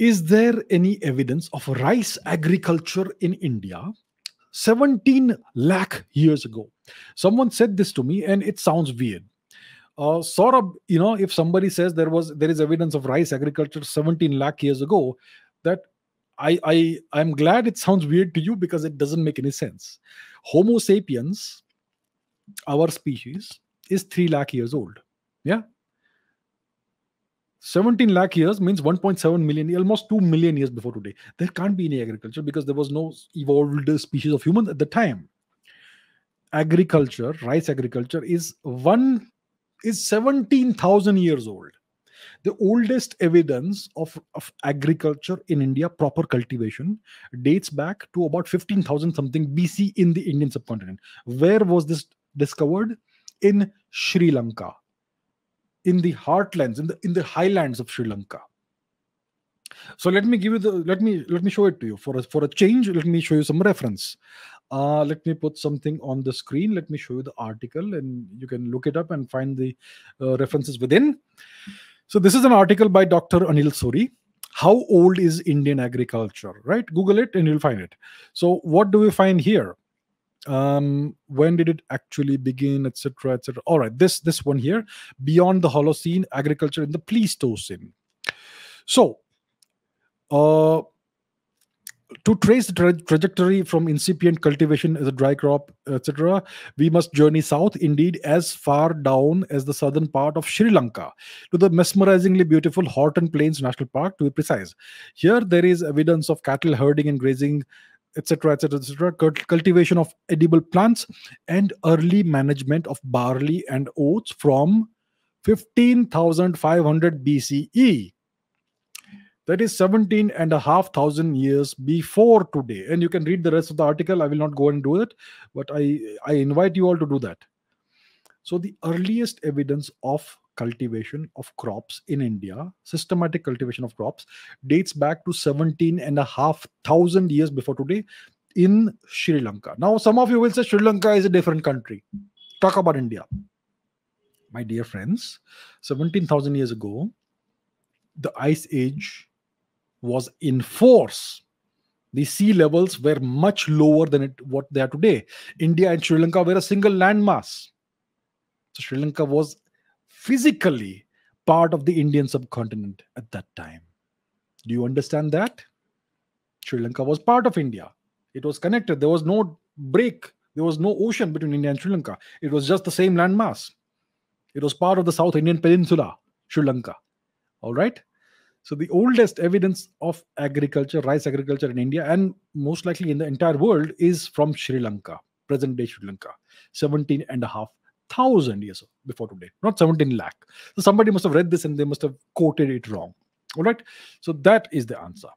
Is there any evidence of rice agriculture in India 17 lakh years ago? Someone said this to me and it sounds weird. Sort of, if somebody says there is evidence of rice agriculture 17 lakh years ago, that I'm glad it sounds weird to you, because it doesn't make any sense. Homo sapiens, our species, is 3 lakh years old. Yeah. 17 lakh years means 1.7 million, almost 2 million years before today. There can't be any agriculture because there was no evolved species of humans at the time. Agriculture, rice agriculture, is 17,000 years old. The oldest evidence of agriculture in India, proper cultivation, dates back to about 15,000 something BC in the Indian subcontinent. Where was this discovered? In Sri Lanka, in the heartlands, in the highlands of Sri Lanka. So let me give you let me show it to you for a change. Let me show you some reference. Let me put something on the screen. Let me show you the article, and you can look it up and find the references within. So this is an article by Dr. Anil Suri. How old is Indian agriculture? Right? Google it and you'll find it. So what do we find here? When did it actually begin, etc., etc.? All right, this one here. Beyond the Holocene, agriculture in the Pleistocene. So to trace the trajectory from incipient cultivation as a dry crop, etc., we must journey south, indeed as far down as the southern part of Sri Lanka, to the mesmerizingly beautiful Horton Plains National Park, to be precise. Here there is evidence of cattle herding and grazing, etc., etc., etc., cultivation of edible plants, and early management of barley and oats from 15,500 BCE. That is 17,500 years before today. And you can read the rest of the article. I will not go and do it, but I invite you all to do that. So the earliest evidence of cultivation of crops in India, systematic cultivation of crops, dates back to 17,500 years before today in Sri Lanka. Now, some of you will say Sri Lanka is a different country. Talk about India. My dear friends, 17,000 years ago, the Ice Age was in force. The sea levels were much lower than what they are today. India and Sri Lanka were a single landmass. So Sri Lanka was physically part of the Indian subcontinent at that time. Do you understand that? Sri Lanka was part of India. It was connected. There was no break. There was no ocean between India and Sri Lanka. It was just the same landmass. It was part of the South Indian Peninsula, Sri Lanka. All right? So the oldest evidence of agriculture, rice agriculture in India, and most likely in the entire world, is from Sri Lanka, present-day Sri Lanka, 17,500 years before today, not 17 lakh. So somebody must have read this and they must have quoted it wrong. All right? So that is the answer.